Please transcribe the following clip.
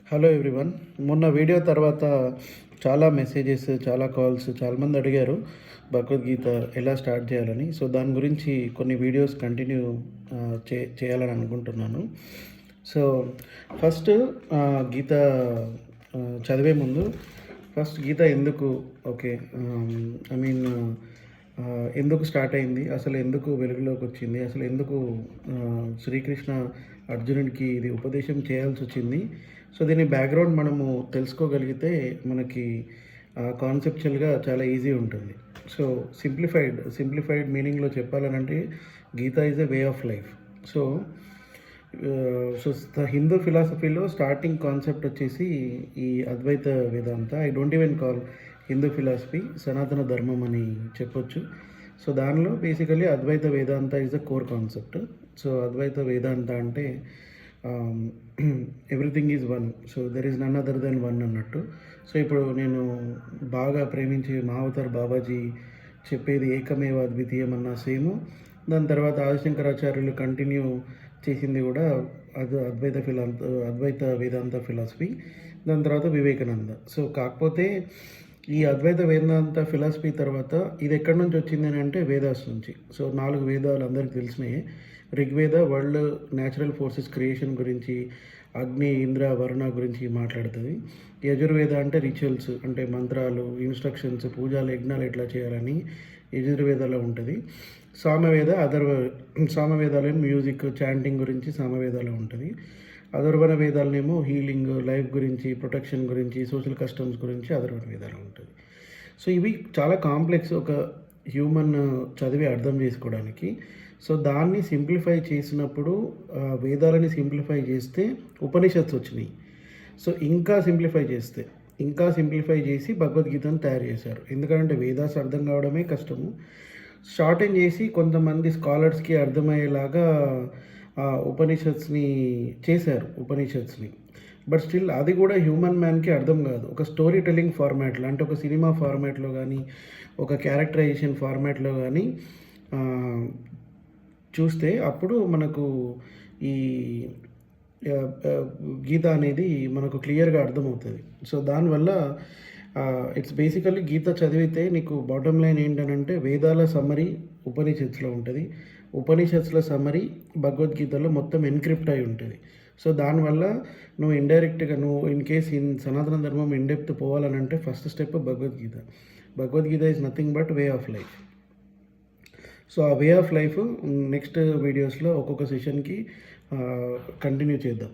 Hello everyone. మొన్న video తర్వాత చాలా మెసేజెస్, చాలా కాల్స్, చాలామంది అడిగారు భగవద్గీత ఎలా స్టార్ట్ చేయాలని. సో దాని గురించి కొన్ని వీడియోస్ కంటిన్యూ చేయాలని అనుకుంటున్నాను. సో ఫస్ట్ గీత చదివే ముందు ఫస్ట్ గీత ఎందుకు ఓకే ఐ మీన్ ఎందుకు స్టార్ట్ అయింది, అసలు ఎందుకు వెలుగులోకి వచ్చింది, అసలు ఎందుకు శ్రీకృష్ణ అర్జునుడికి ఇది ఉపదేశం చేయాల్సి వచ్చింది. సో దీని బ్యాక్గ్రౌండ్ మనము తెలుసుకోగలిగితే మనకి కాన్సెప్చువల్గా చాలా ఈజీ ఉంటుంది. సో సింప్లిఫైడ్ మీనింగ్లో చెప్పాలనంటే Gita is a way of life. So so Hindu ఫిలాసఫీలో స్టార్టింగ్ కాన్సెప్ట్ వచ్చేసి ఈ Advaita Vedanta. I don't even call Hindu philosophy, Sanatana ధర్మం అని చెప్పొచ్చు. సో దానిలో basically Advaita Vedanta is the core concept. So Advaita Vedanta అంటే everything is one, so there is none other than one అన్నట్టు. So ఇప్పుడు నేను బాగా ప్రేమించే మహావతార్ బాబాజీ చెప్పేది ఏకమేవ అద్వితీయం అన్న సేము. దాని తర్వాత ఆదిశంకరాచార్యులు కంటిన్యూ చేసింది కూడా అద్వైత వేదాంత ఫిలాసఫీ. దాని తర్వాత వివేకానంద. సో కాకపోతే ఈ అద్వైత వేదాంత ఫిలాసఫీ తర్వాత ఇది ఎక్కడి నుంచి వచ్చింది అని అంటే వేదాస్ నుంచి. సో 4 వేదాలు అందరికీ తెలిసినాయి. Rigveda world natural forces creation గురించి, అగ్ని, ఇంద్ర, వరుణ గురించి మాట్లాడుతుంది. యజుర్వేద అంటే రిచువల్స్, అంటే మంత్రాలు, ఇన్స్ట్రక్షన్స్, పూజలు, యజ్ఞాలు ఎట్లా చేయాలని యజుర్వేదాలో ఉంటుంది. సామవేదాలేమో మ్యూజిక్, చాంటింగ్ గురించి సామవేదాలో ఉంటుంది. అధర్వణ వేదాలనేమో హీలింగ్, లైఫ్ గురించి, ప్రొటెక్షన్ గురించి, సోషల్ కస్టమ్స్ గురించి అధర్వణ వేదాలు ఉంటుంది. సో ఇవి చాలా కాంప్లెక్స్ ఒక హ్యూమన్ చదివి అర్థం చేసుకోవడానికి. సో దాన్ని సింప్లిఫై చేసినప్పుడు వేదాలని సింప్లిఫై చేస్తే ఉపనిషత్స్ వచ్చినాయి. సో ఇంకా సింప్లిఫై చేసి భగవద్గీతను తయారు చేశారు. ఎందుకంటే వేదాస్ అర్థం కావడమే కష్టము. షార్టెన్ చేసి కొంతమంది స్కాలర్స్కి అర్థమయ్యేలాగా ఉపనిషత్స్ని చేశారు. బట్ స్టిల్ అది కూడా హ్యూమన్ మ్యాన్కి అర్థం కాదు. ఒక స్టోరీ టెల్లింగ్ ఫార్మాట్లో, అంటే ఒక సినిమా ఫార్మాట్లో కానీ, ఒక క్యారెక్టరైజేషన్ ఫార్మాట్లో కానీ చూస్తే అప్పుడు మనకు ఈ గీత అనేది మనకు క్లియర్గా అర్థమవుతుంది. సో దానివల్ల ఇట్స్ బేసికల్లీ గీత చదివితే నీకు బాటమ్ లైన్ ఏంటనంటే వేదాల సమ్మరీ ఉపనిషత్స్లో ఉంటుంది. ఉపనిషత్స్ల సమ్మరీ భగవద్గీతలో మొత్తం ఎన్క్రిప్ట్ అయి ఉంటుంది. సో దానివల్ల నువ్వు ఇండైరెక్ట్గా ఇన్ కేస్ సనాతన ధర్మం ఇన్డెప్త్ పోవాలనంటే first step Bhagavad Gita is nothing but way of life. So ఆ వే ఆఫ్ లైఫ్ నెక్స్ట్ వీడియోస్లో ఒక్కొక్క సెషన్కి కంటిన్యూ చేద్దాం.